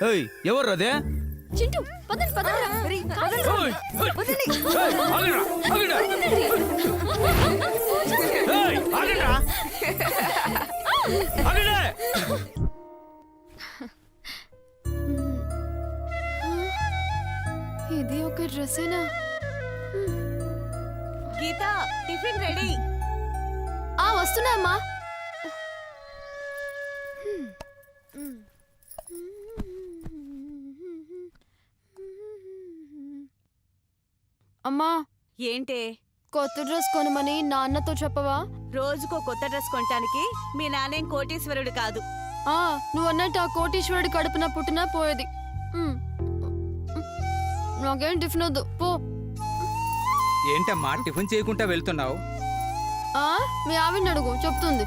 ఏయ్ ఎవరు అదే? చింటూ పదండి పదండి ఏయ్, ఏయ్, ఆగండ్రా, ఆగండ్రా. ఏయ్, ఆగండ్రా. ఆగండి. ఇది ఒక డ్రెస్సేనా? గీత టిఫిన్ రెడీ. వస్తున్నా అమ్మా. అమ్మా ఏంటే కొత్త డ్రెస్ కొనమని నాన్నతో చెప్పవా? రోజుకో కొత్త డ్రెస్ కొనటానికి మీ నాన్నేం కోటీశ్వరుడు కాదు. నువ్వు అన్నట్టు ఆ కోటీశ్వరుడి కడుపున పుట్టినా పోయేది. నాకేం టిఫిన్ వద్దు పో. ఏంటమ్మా టిఫిన్ చేయకుండా వెళ్తున్నావు? మీ ఆవిడని అడుగు చెప్తుంది.